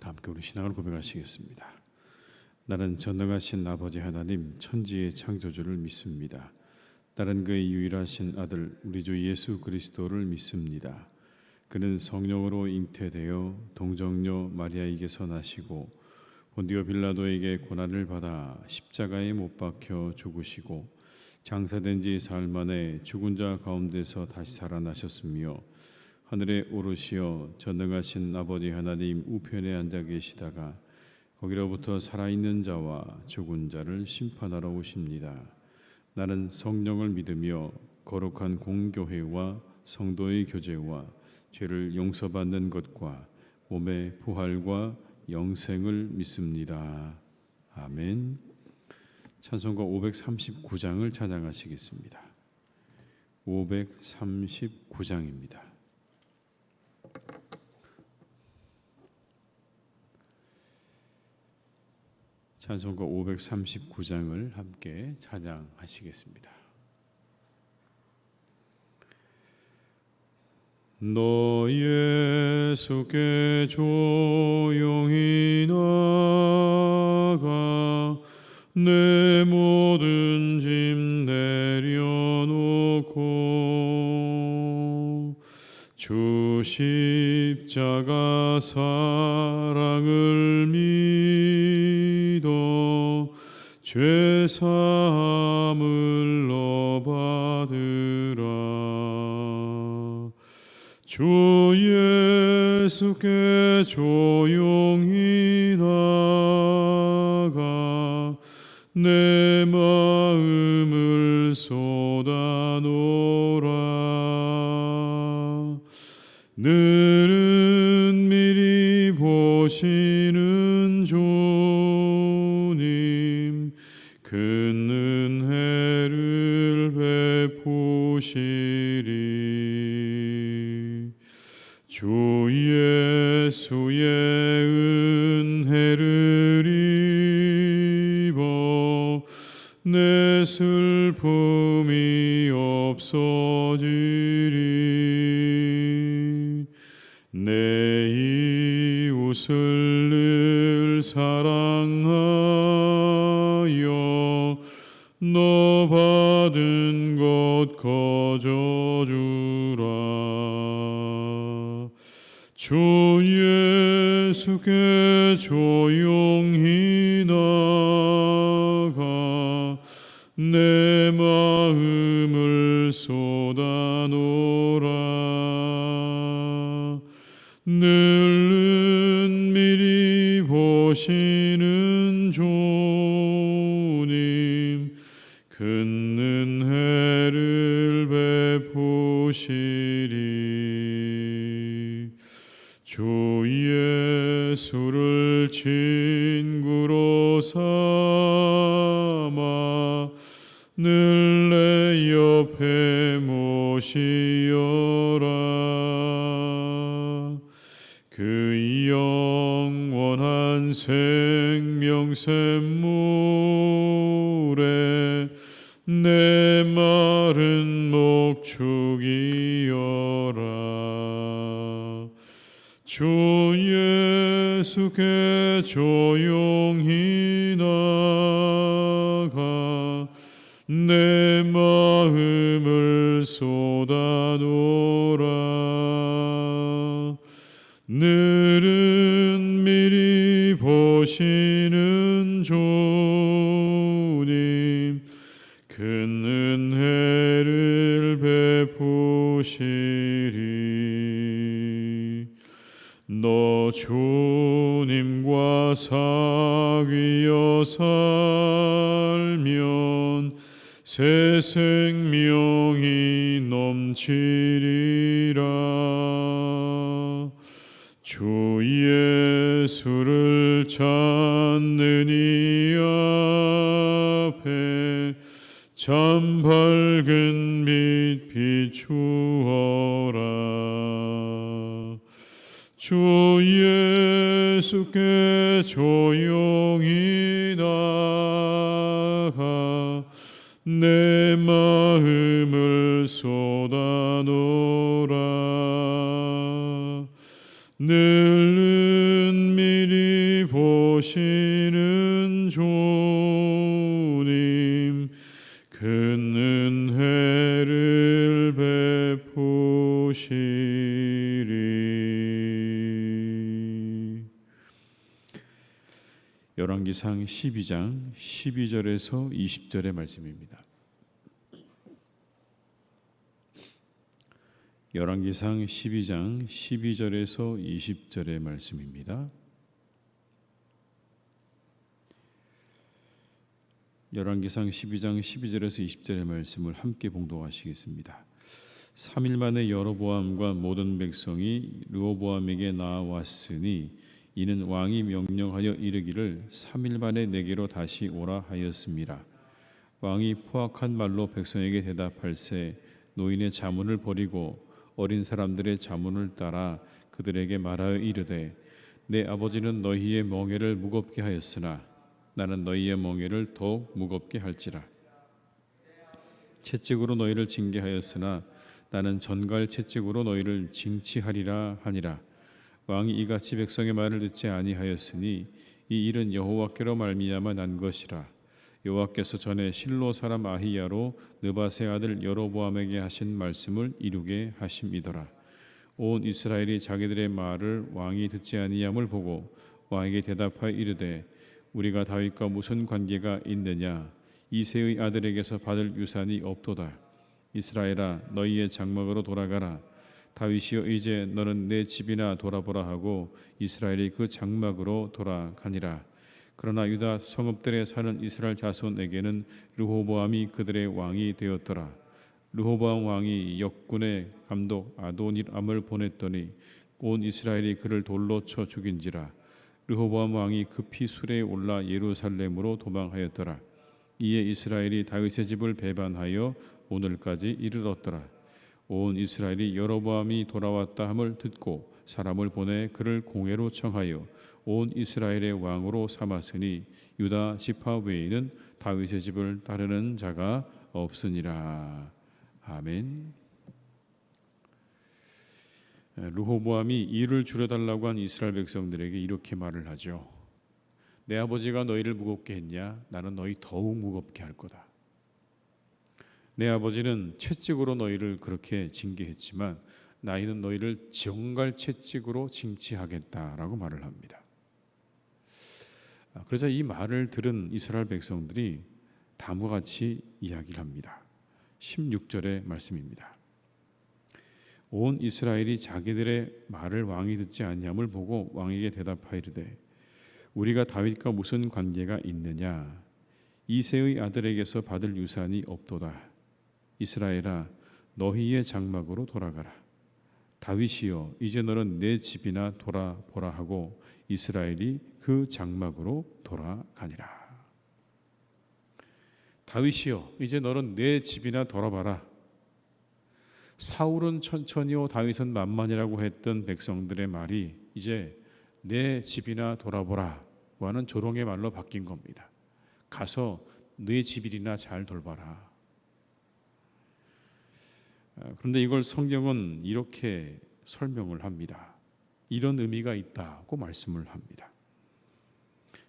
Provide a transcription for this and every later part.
다 함께 우리 신앙을 고백하시겠습니다. 나는 전능하신 아버지 하나님 천지의 창조주를 믿습니다. 나는 그의 유일하신 아들 우리 주 예수 그리스도를 믿습니다. 그는 성령으로 잉태되어 동정녀 마리아에게서 나시고 본디오 빌라도에게 고난을 받아 십자가에 못 박혀 죽으시고 장사된 지 사흘 만에 죽은 자 가운데서 다시 살아나셨으며 하늘에 오르시어 전능하신 아버지 하나님 우편에 앉아 계시다가 거기로부터 살아있는 자와 죽은 자를 심판하러 오십니다. 나는 성령을 믿으며 거룩한 공교회와 성도의 교제와 죄를 용서받는 것과 몸의 부활과 영생을 믿습니다. 아멘. 찬송가 539장을 찬양하시겠습니다. 539장입니다. 찬송가 539장을 함께 찬양하시겠습니다. 너 예수께 조용히 나가 내 모든 짐 내려놓고 주 십자가 사랑을 믿어 죄 사함을 너 받으라. 주 예수께 조용히 나가 내 마음을 쏟아놓으라. 너는 미리 보시는 주님 큰 은혜를 베푸시리. 주 예수의 은혜를 입어 내 슬픔이 없어지리. 내 이웃을 늘 사랑하여 너 받은 것 거저주라. 주 예수께 조용히 나가 내 마음을 쏟아놓으라. 너는 미리 보시는 주님 큰 은혜를 베푸시리. 주 예수를 친구로 삼아 늘 내 옆에 모시어라. 그 영원한 생명 샘물에 내 마른 목 죽이어라. 주 예수께 조용히 나가 내 마음을 쏟아놓으라. 너는 미리 보시는 주님 큰 은혜를 베푸시리. 너 주님과 사귀어 살면 새 생명이 넘치리라. 주 예수를 찾는 이 앞에 참 밝은 빛 비추어라. 주 예수께 조용히 나가 내 마음을 쏟아놓으라. 너는 미리 보시는 주님 큰 은혜를 베푸시리. 열왕기상 12장 12절에서 20절의 말씀입니다. 열왕기상 12장 12절에서 20절의 말씀입니다. 열왕기상 12장 12절에서 20절의 말씀을 함께 봉독하시겠습니다. 3일 만에 여로보암과 모든 백성이 르호보암에게 나아왔으니 이는 왕이 명령하여 이르기를 3일 만에 내게로 다시 오라 하였습니다. 왕이 포악한 말로 백성에게 대답할세 노인의 자문을 버리고 어린 사람들의 자문을 따라 그들에게 말하여 이르되 내 아버지는 너희의 멍에를 무겁게 하였으나 나는 너희의 멍에를 더욱 무겁게 할지라. 채찍으로 너희를 징계하였으나 나는 전갈 채찍으로 너희를 징치하리라 하니라. 왕이 이같이 백성의 말을 듣지 아니하였으니 이 일은 여호와께로 말미암아 난 것이라. 여호와께서 전에 실로 사람 아히야로 느밧의 아들 여로보암에게 하신 말씀을 이루게 하심이더라. 온 이스라엘이 자기들의 말을 왕이 듣지 아니함을 보고 왕에게 대답하여 이르되 우리가 다윗과 무슨 관계가 있느냐? 이새의 아들에게서 받을 유산이 없도다. 이스라엘아 너희의 장막으로 돌아가라. 다윗이여 이제 너는 내 집이나 돌아보라 하고 이스라엘이 그 장막으로 돌아가니라. 그러나 유다 성읍들에 사는 이스라엘 자손에게는 르호보암이 그들의 왕이 되었더라. 르호보암 왕이 역군의 감독 아도니람을 보냈더니 온 이스라엘이 그를 돌로 쳐 죽인지라. 르호보암 왕이 급히 수레에 올라 예루살렘으로 도망하였더라. 이에 이스라엘이 다윗의 집을 배반하여 오늘까지 이르렀더라. 온 이스라엘이 여로보암이 돌아왔다 함을 듣고 사람을 보내 그를 공회로 청하여 온 이스라엘의 왕으로 삼았으니 유다 지파 외에는 다윗의 집을 따르는 자가 없으니라. 아멘. 르호보암이 일을 줄여달라고 한 이스라엘 백성들에게 이렇게 말을 하죠. 내 아버지가 너희를 무겁게 했냐? 나는 너희 더욱 무겁게 할 거다. 내 아버지는 채찍으로 너희를 그렇게 징계했지만 나이는 너희를 정갈 채찍으로 징치하겠다라고 말을 합니다. 그러자 이 말을 들은 이스라엘 백성들이 다음과 같이 이야기를 합니다. 16절의 말씀입니다. 온 이스라엘이 자기들의 말을 왕이 듣지 아니함을 보고 왕에게 대답하이르되 우리가 다윗과 무슨 관계가 있느냐? 이새의 아들에게서 받을 유산이 없도다. 이스라엘아 너희의 장막으로 돌아가라. 다윗이여 이제 너는 내 집이나 돌아보라 하고 이스라엘이 그 장막으로 돌아가니라. 다윗이여 이제 너는 내 집이나 돌아봐라. 사울은 천천히요 다윗은 만만이라고 했던 백성들의 말이 이제 내 집이나 돌아보라 하는 조롱의 말로 바뀐 겁니다. 가서 내 집이나 잘 돌봐라. 그런데 이걸 성경은 이렇게 설명을 합니다. 이런 의미가 있다고 말씀을 합니다.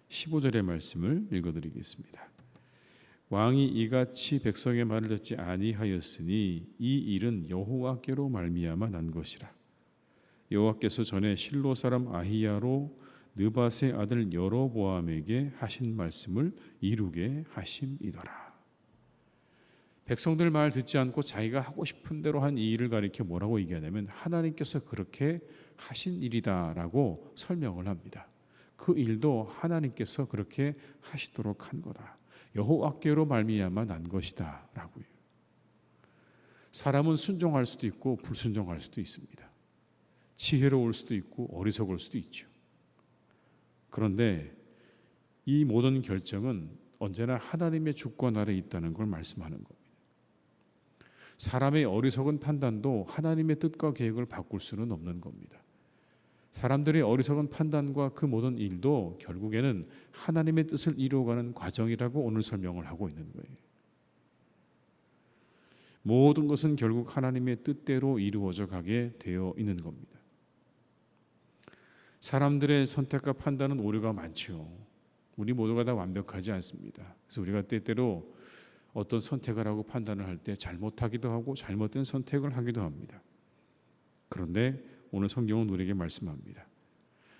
15절의 말씀을 읽어드리겠습니다. 왕이 이같이 백성의 말을 듣지 아니하였으니 이 일은 여호와께로 말미암아 난 것이라. 여호와께서 전에 실로 사람 아히야로 느밧의 아들 여로보암에게 하신 말씀을 이루게 하심이더라. 백성들 말 듣지 않고 자기가 하고 싶은 대로 한 이 일을 가리켜 뭐라고 얘기하냐면 하나님께서 그렇게 하신 일이다라고 설명을 합니다. 그 일도 하나님께서 그렇게 하시도록 한 거다. 여호와께로 말미암아 난 것이다 라고요. 사람은 순종할 수도 있고 불순종할 수도 있습니다. 지혜로울 수도 있고 어리석을 수도 있죠. 그런데 이 모든 결정은 언제나 하나님의 주권 아래 있다는 걸 말씀하는 겁니다. 사람의 어리석은 판단도 하나님의 뜻과 계획을 바꿀 수는 없는 겁니다. 사람들의 어리석은 판단과 그 모든 일도 결국에는 하나님의 뜻을 이루어가는 과정이라고 오늘 설명을 하고 있는 거예요. 모든 것은 결국 하나님의 뜻대로 이루어져 가게 되어 있는 겁니다. 사람들의 선택과 판단은 오류가 많죠. 우리 모두가 다 완벽하지 않습니다. 그래서 우리가 때때로 어떤 선택을 하고 판단을 할 때 잘못하기도 하고 잘못된 선택을 하기도 합니다. 그런데 오늘 성경은 우리에게 말씀합니다.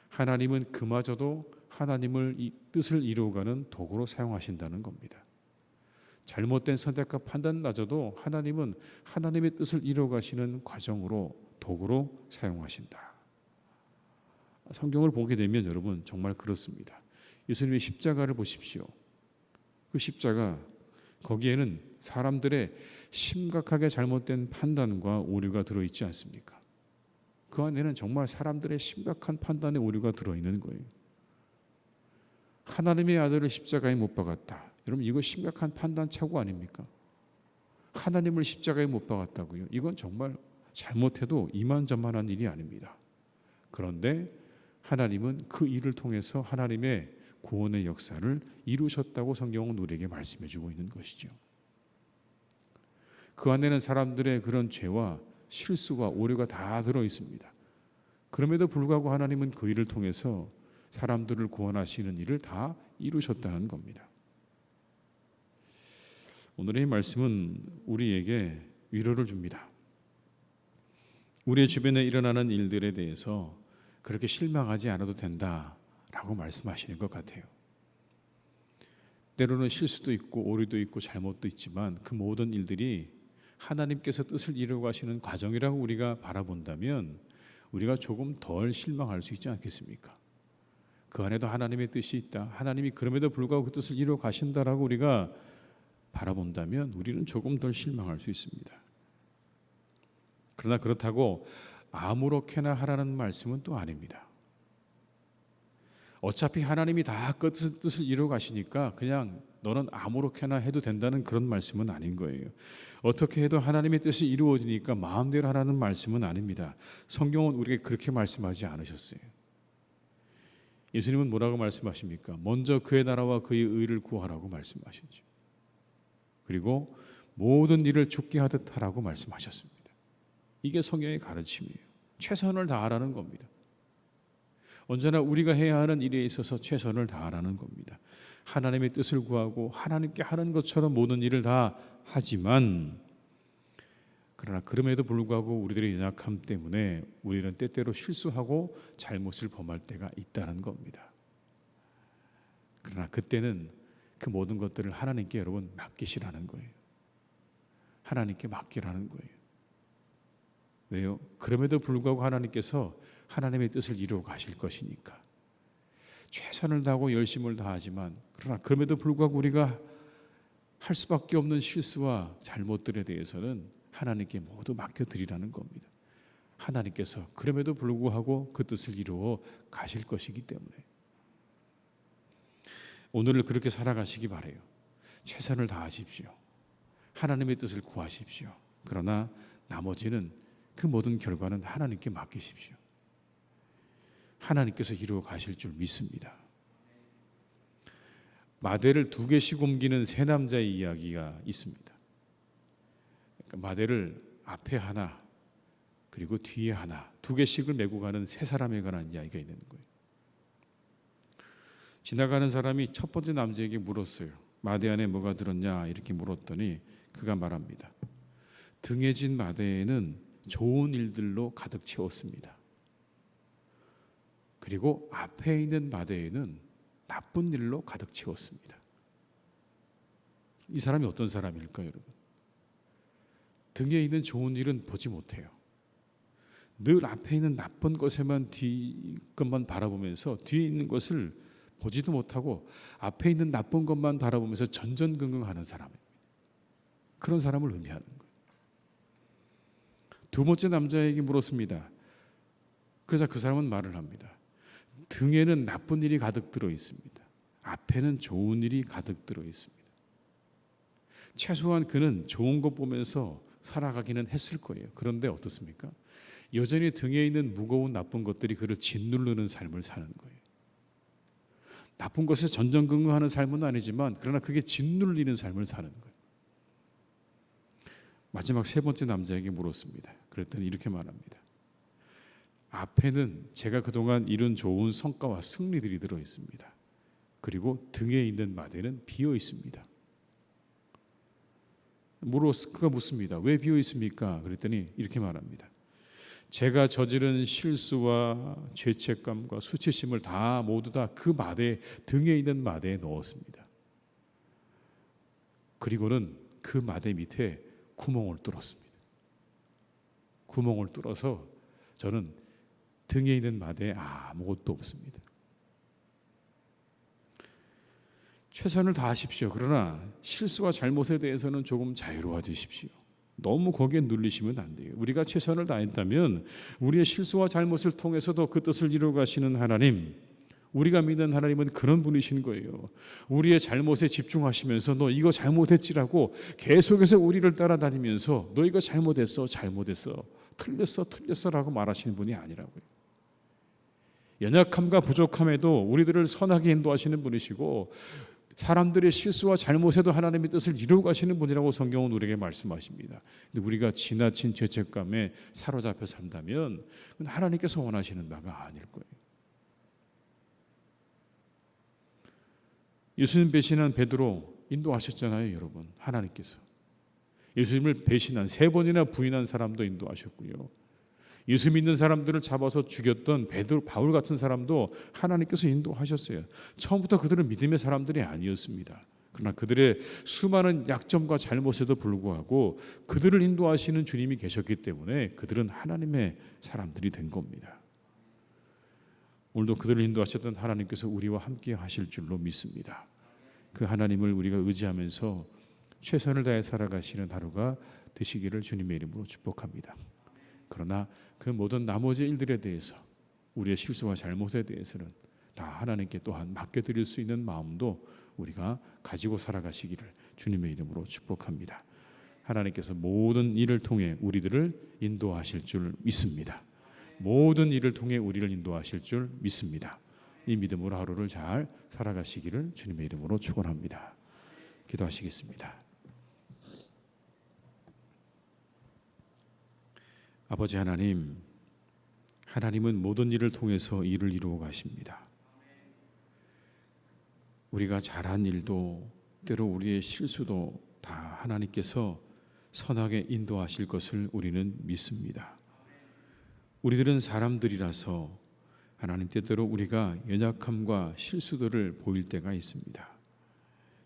하나님은 그마저도 하나님을 뜻을 이루어가는 도구로 사용하신다는 겁니다. 잘못된 선택과 판단마저도 하나님은 하나님의 뜻을 이루어가시는 과정으로 도구로 사용하신다. 성경을 보게 되면 여러분 정말 그렇습니다. 예수님의 십자가를 보십시오. 그 십자가 거기에는 사람들의 심각하게 잘못된 판단과 오류가 들어있지 않습니까? 그 안에는 정말 사람들의 심각한 판단의 오류가 들어있는 거예요. 하나님의 아들을 십자가에 못 박았다. 여러분 이거 심각한 판단 착오 아닙니까? 하나님을 십자가에 못 박았다고요? 이건 정말 잘못해도 이만저만한 일이 아닙니다. 그런데 하나님은 그 일을 통해서 하나님의 구원의 역사를 이루셨다고 성경은 우리에게 말씀해 주고 있는 것이죠. 그 안에는 사람들의 그런 죄와 실수와 오류가 다 들어 있습니다. 그럼에도 불구하고 하나님은 그 일을 통해서 사람들을 구원하시는 일을 다 이루셨다는 겁니다. 오늘의 말씀은 우리에게 위로를 줍니다. 우리의 주변에 일어나는 일들에 대해서 그렇게 실망하지 않아도 된다라고 말씀하시는 것 같아요. 때로는 실수도 있고 오류도 있고 잘못도 있지만 그 모든 일들이 하나님께서 뜻을 이루고 하시는 과정이라고 우리가 바라본다면 우리가 조금 덜 실망할 수 있지 않겠습니까? 그 안에도 하나님의 뜻이 있다. 하나님이 그럼에도 불구하고 그 뜻을 이루어 가신다라고 우리가 바라본다면 우리는 조금 덜 실망할 수 있습니다. 그러나 그렇다고 아무렇게나 하라는 말씀은 또 아닙니다. 어차피 하나님이 다 그 뜻을 이루어 가시니까 그냥 너는 아무렇게나 해도 된다는 그런 말씀은 아닌 거예요. 어떻게 해도 하나님의 뜻이 이루어지니까 마음대로 하라는 말씀은 아닙니다. 성경은 우리에게 그렇게 말씀하지 않으셨어요. 예수님은 뭐라고 말씀하십니까? 먼저 그의 나라와 그의 의를 구하라고 말씀하시죠. 그리고 모든 일을 죽게 하듯 하라고 말씀하셨습니다. 이게 성경의 가르침이에요. 최선을 다하라는 겁니다. 언제나 우리가 해야 하는 일에 있어서 최선을 다하라는 겁니다. 하나님의 뜻을 구하고 하나님께 하는 것처럼 모든 일을 다 하지만 그러나 그럼에도 불구하고 우리들의 연약함 때문에 우리는 때때로 실수하고 잘못을 범할 때가 있다는 겁니다. 그러나 그때는 그 모든 것들을 하나님께 여러분 맡기시라는 거예요. 하나님께 맡기라는 거예요. 왜요? 그럼에도 불구하고 하나님께서 하나님의 뜻을 이루어 가실 것이니까. 최선을 다하고 열심을 다하지만 그러나 그럼에도 불구하고 우리가 할 수밖에 없는 실수와 잘못들에 대해서는 하나님께 모두 맡겨드리라는 겁니다. 하나님께서 그럼에도 불구하고 그 뜻을 이루어 가실 것이기 때문에 오늘을 그렇게 살아가시기 바라요. 최선을 다하십시오. 하나님의 뜻을 구하십시오. 그러나 나머지는 그 모든 결과는 하나님께 맡기십시오. 하나님께서 이루어 가실 줄 믿습니다. 마대를 2개씩 옮기는 세 남자의 이야기가 있습니다. 그러니까 마대를 앞에 하나 그리고 뒤에 하나 2개씩을 메고 가는 세 사람에 관한 이야기가 있는 거예요. 지나가는 사람이 첫 번째 남자에게 물었어요. 마대 안에 뭐가 들었냐 이렇게 물었더니 그가 말합니다. 등에 진 마대에는 좋은 일들로 가득 채웠습니다. 그리고 앞에 있는 마대에는 나쁜 일로 가득 채웠습니다. 이 사람이 어떤 사람일까요, 여러분? 등에 있는 좋은 일은 보지 못해요. 늘 앞에 있는 나쁜 것에만 뒤 것만 바라보면서 뒤에 있는 것을 보지도 못하고 앞에 있는 나쁜 것만 바라보면서 전전긍긍하는 사람입니다. 그런 사람을 의미하는 거예요. 두 번째 남자에게 물었습니다. 그래서 그 사람은 말을 합니다. 등에는 나쁜 일이 가득 들어 있습니다. 앞에는 좋은 일이 가득 들어 있습니다. 최소한 그는 좋은 것 보면서 살아가기는 했을 거예요. 그런데 어떻습니까? 여전히 등에 있는 무거운 나쁜 것들이 그를 짓누르는 삶을 사는 거예요. 나쁜 것에 전전긍긍하는 삶은 아니지만 그러나 그게 짓눌리는 삶을 사는 거예요. 마지막 세 번째 남자에게 물었습니다. 그랬더니 이렇게 말합니다. 앞에는 제가 그동안 이룬 좋은 성과와 승리들이 들어 있습니다. 그리고 등에 있는 마대는 비어 있습니다. 그가 묻습니다. 왜 비어 있습니까? 그랬더니 이렇게 말합니다. 제가 저지른 실수와 죄책감과 수치심을 모두 다 그 마대, 등에 있는 마대에 넣었습니다. 그리고는 그 마대 밑에 구멍을 뚫었습니다. 구멍을 뚫어서 저는 등에 있는 마대에 아무것도 없습니다. 최선을 다하십시오. 그러나 실수와 잘못에 대해서는 조금 자유로워지십시오. 너무 거기에 눌리시면 안 돼요. 우리가 최선을 다했다면 우리의 실수와 잘못을 통해서도 그 뜻을 이루어 가시는 하나님, 우리가 믿는 하나님은 그런 분이신 거예요. 우리의 잘못에 집중하시면서 너 이거 잘못했지라고 계속해서 우리를 따라다니면서 너 이거 잘못했어, 틀렸어라고 말하시는 분이 아니라고요. 연약함과 부족함에도 우리들을 선하게 인도하시는 분이시고 사람들의 실수와 잘못에도 하나님의 뜻을 이루어 가시는 분이라고 성경은 우리에게 말씀하십니다. 근데 우리가 지나친 죄책감에 사로잡혀 산다면 그건 하나님께서 원하시는 바가 아닐 거예요. 예수님 배신한 베드로 인도하셨잖아요, 여러분. 하나님께서 예수님을 배신한 3번이나 부인한 사람도 인도하셨고요. 예수 믿는 사람들을 잡아서 죽였던 바울 같은 사람도 하나님께서 인도하셨어요. 처음부터 그들은 믿음의 사람들이 아니었습니다. 그러나 그들의 수많은 약점과 잘못에도 불구하고 그들을 인도하시는 주님이 계셨기 때문에 그들은 하나님의 사람들이 된 겁니다. 오늘도 그들을 인도하셨던 하나님께서 우리와 함께 하실 줄로 믿습니다. 그 하나님을 우리가 의지하면서 최선을 다해 살아가시는 하루가 되시기를 주님의 이름으로 축복합니다. 그러나 그 모든 나머지 일들에 대해서 우리의 실수와 잘못에 대해서는 다 하나님께 또한 맡겨드릴 수 있는 마음도 우리가 가지고 살아가시기를 주님의 이름으로 축복합니다. 하나님께서 모든 일을 통해 우리들을 인도하실 줄 믿습니다. 모든 일을 통해 우리를 인도하실 줄 믿습니다. 이 믿음으로 하루를 잘 살아가시기를 주님의 이름으로 축원합니다. 기도하시겠습니다. 아버지 하나님, 하나님은 모든 일을 통해서 일을 이루어 가십니다. 우리가 잘한 일도 때로 우리의 실수도 다 하나님께서 선하게 인도하실 것을 우리는 믿습니다. 우리들은 사람들이라서 하나님 때때로 우리가 연약함과 실수들을 보일 때가 있습니다.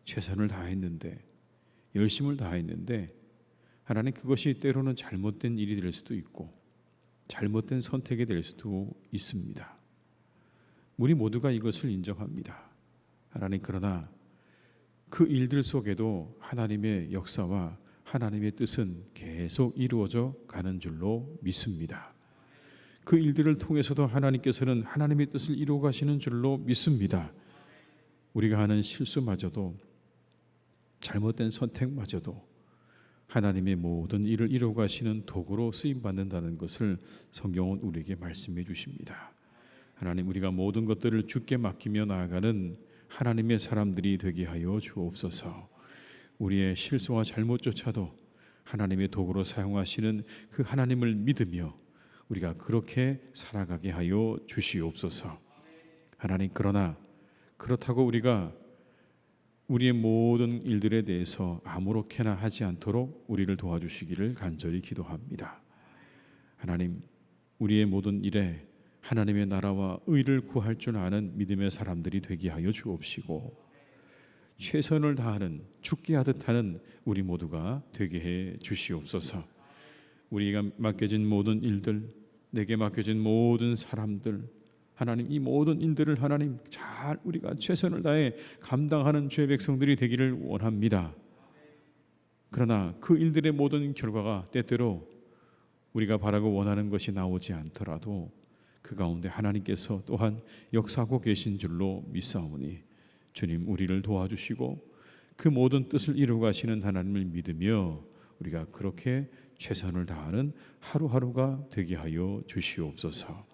최선을 다했는데, 열심을 다했는데 하나님 그것이 때로는 잘못된 일이 될 수도 있고 잘못된 선택이 될 수도 있습니다. 우리 모두가 이것을 인정합니다. 하나님, 그러나 그 일들 속에도 하나님의 역사와 하나님의 뜻은 계속 이루어져 가는 줄로 믿습니다. 그 일들을 통해서도 하나님께서는 하나님의 뜻을 이루어 가시는 줄로 믿습니다. 우리가 하는 실수마저도 잘못된 선택마저도 하나님의 모든 일을 이루어 가시는 도구로 쓰임받는다는 것을 성경은 우리에게 말씀해 주십니다. 하나님, 우리가 모든 것들을 주께 맡기며 나아가는 하나님의 사람들이 되게 하여 주옵소서. 우리의 실수와 잘못조차도 하나님의 도구로 사용하시는 그 하나님을 믿으며 우리가 그렇게 살아가게 하여 주시옵소서. 하나님, 그러나 그렇다고 우리가 우리의 모든 일들에 대해서 아무렇게나 하지 않도록 우리를 도와주시기를 간절히 기도합니다. 하나님, 우리의 모든 일에 하나님의 나라와 의를 구할 줄 아는 믿음의 사람들이 되게 하여 주옵시고 최선을 다하는, 죽게 하듯 하는 우리 모두가 되게 해 주시옵소서. 우리가 맡겨진 모든 일들, 내게 맡겨진 모든 사람들, 하나님, 이 모든 일들을 하나님 잘 우리가 최선을 다해 감당하는 주의 백성들이 되기를 원합니다. 그러나 그 일들의 모든 결과가 때때로 우리가 바라고 원하는 것이 나오지 않더라도 그 가운데 하나님께서 또한 역사하고 계신 줄로 믿사오니 주님, 우리를 도와주시고 그 모든 뜻을 이루어 가시는 하나님을 믿으며 우리가 그렇게 최선을 다하는 하루하루가 되게 하여 주시옵소서.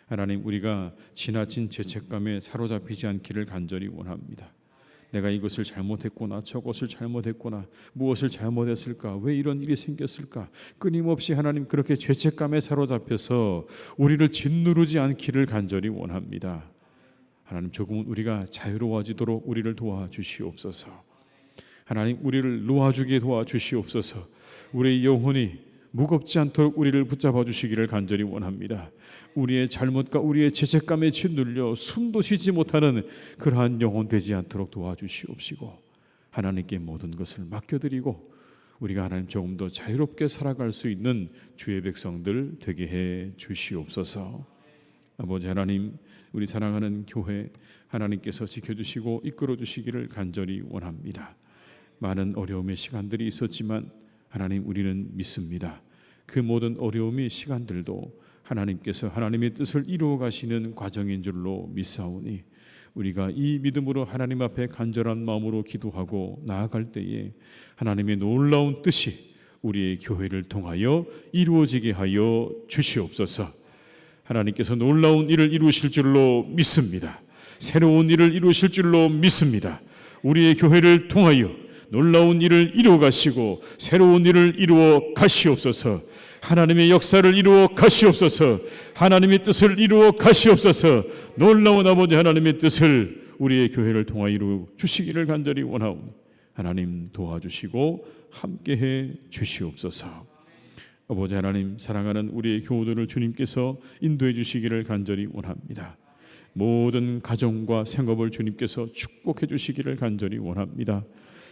하나님, 우리가 지나친 죄책감에 사로잡히지 않기를 간절히 원합니다. 내가 이것을 잘못했구나, 저것을 잘못했구나, 무엇을 잘못했을까, 왜 이런 일이 생겼을까, 끊임없이 하나님 그렇게 죄책감에 사로잡혀서 우리를 짓누르지 않기를 간절히 원합니다. 하나님, 조금은 우리가 자유로워지도록 우리를 도와주시옵소서. 하나님, 우리를 놓아주게 도와주시옵소서. 우리의 영혼이 무겁지 않도록 우리를 붙잡아 주시기를 간절히 원합니다. 우리의 잘못과 우리의 죄책감에 짓눌려 숨도 쉬지 못하는 그러한 영혼 되지 않도록 도와주시옵시고, 하나님께 모든 것을 맡겨드리고 우리가 하나님 조금 더 자유롭게 살아갈 수 있는 주의 백성들 되게 해 주시옵소서. 아버지 하나님, 우리 사랑하는 교회 하나님께서 지켜주시고 이끌어 주시기를 간절히 원합니다. 많은 어려움의 시간들이 있었지만 하나님, 우리는 믿습니다. 그 모든 어려움의 시간들도 하나님께서 하나님의 뜻을 이루어 가시는 과정인 줄로 믿사오니, 우리가 이 믿음으로 하나님 앞에 간절한 마음으로 기도하고 나아갈 때에 하나님의 놀라운 뜻이 우리의 교회를 통하여 이루어지게 하여 주시옵소서. 하나님께서 놀라운 일을 이루실 줄로 믿습니다. 새로운 일을 이루실 줄로 믿습니다. 우리의 교회를 통하여 놀라운 일을 이루어 가시고 새로운 일을 이루어 가시옵소서. 하나님의 역사를 이루어 가시옵소서. 하나님의 뜻을 이루어 가시옵소서. 놀라운 아버지 하나님의 뜻을 우리의 교회를 통하여 이루어 주시기를 간절히 원하오니 하나님 도와주시고 함께해 주시옵소서. 아버지 하나님, 사랑하는 우리의 교우들을 주님께서 인도해 주시기를 간절히 원합니다. 모든 가정과 생업을 주님께서 축복해 주시기를 간절히 원합니다.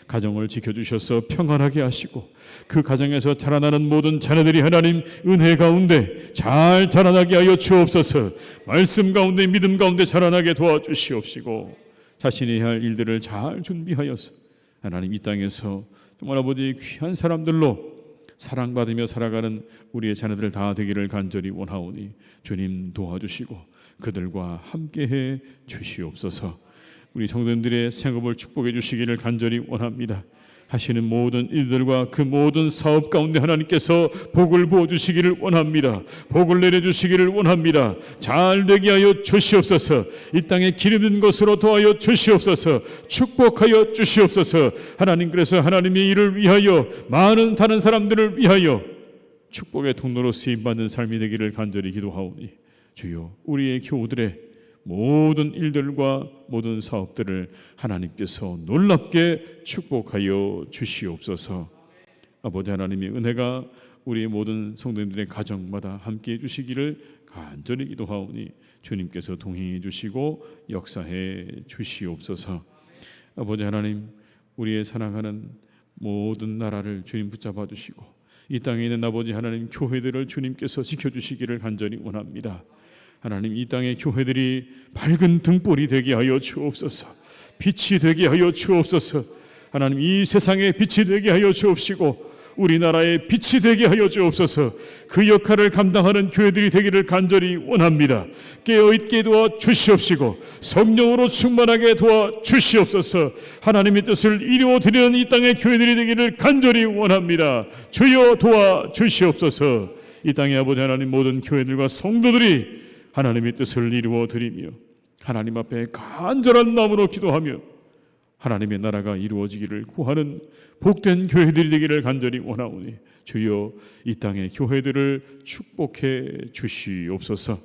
가정을 지켜주셔서 평안하게 하시고 그 가정에서 자라나는 모든 자녀들이 하나님 은혜 가운데 잘 자라나게 하여 주옵소서. 말씀 가운데 믿음 가운데 자라나게 도와주시옵시고 자신이 할 일들을 잘 준비하여서 하나님 이 땅에서 정말 아버지 귀한 사람들로 사랑받으며 살아가는 우리의 자녀들 다 되기를 간절히 원하오니 주님 도와주시고 그들과 함께해 주시옵소서. 우리 성도님들의 생업을 축복해 주시기를 간절히 원합니다. 하시는 모든 일들과 그 모든 사업 가운데 하나님께서 복을 부어주시기를 원합니다. 복을 내려주시기를 원합니다. 잘 되게 하여 주시옵소서. 이 땅에 기름진 것으로 도하여 주시옵소서. 축복하여 주시옵소서. 하나님, 그래서 하나님의 일을 위하여 많은 다른 사람들을 위하여 축복의 통로로 쓰임받는 삶이 되기를 간절히 기도하오니 주여, 우리의 교우들의 모든 일들과 모든 사업들을 하나님께서 놀랍게 축복하여 주시옵소서. 아버지 하나님의 은혜가 우리 모든 성도님들의 가정마다 함께해 주시기를 간절히 기도하오니 주님께서 동행해 주시고 역사해 주시옵소서. 아버지 하나님, 우리의 사랑하는 모든 나라를 주님 붙잡아 주시고 이 땅에 있는 아버지 하나님 교회들을 주님께서 지켜주시기를 간절히 원합니다. 하나님, 이 땅의 교회들이 밝은 등불이 되게 하여 주옵소서. 빛이 되게 하여 주옵소서. 하나님, 이 세상에 빛이 되게 하여 주옵시고 우리나라의 빛이 되게 하여 주옵소서. 그 역할을 감당하는 교회들이 되기를 간절히 원합니다. 깨어있게 도와주시옵시고 성령으로 충만하게 도와주시옵소서. 하나님의 뜻을 이루어드리는 이 땅의 교회들이 되기를 간절히 원합니다. 주여 도와주시옵소서. 이 땅의 아버지 하나님, 모든 교회들과 성도들이 하나님의 뜻을 이루어드리며 하나님 앞에 간절한 마음으로 기도하며 하나님의 나라가 이루어지기를 구하는 복된 교회들이 되기를 간절히 원하오니 주여, 이 땅의 교회들을 축복해 주시옵소서.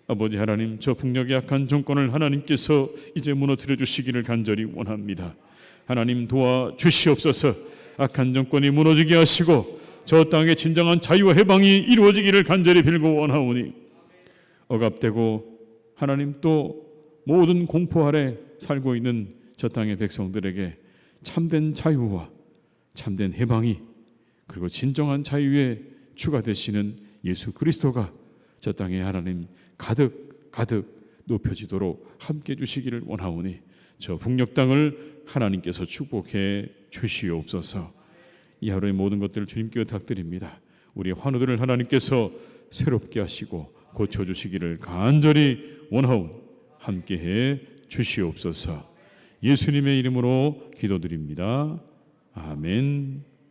아버지 하나님, 저 북녘의 약한 정권을 하나님께서 이제 무너뜨려 주시기를 간절히 원합니다. 하나님 도와주시옵소서. 악한 정권이 무너지게 하시고 저 땅의 진정한 자유와 해방이 이루어지기를 간절히 빌고 원하오니 억압되고 하나님 또 모든 공포 아래 살고 있는 저 땅의 백성들에게 참된 자유와 참된 해방이 그리고 진정한 자유의 주가 되시는 예수 그리스도가 저 땅에 하나님 가득 높여지도록 함께 주시기를 원하오니 저 북녘 땅을 하나님께서 축복해 주시옵소서. 이 하루의 모든 것들을 주님께 부탁드립니다. 우리의 환우들을 하나님께서 새롭게 하시고 고쳐주시기를 간절히 원하오니 함께해 주시옵소서. 예수님의 이름으로 기도드립니다. 아멘.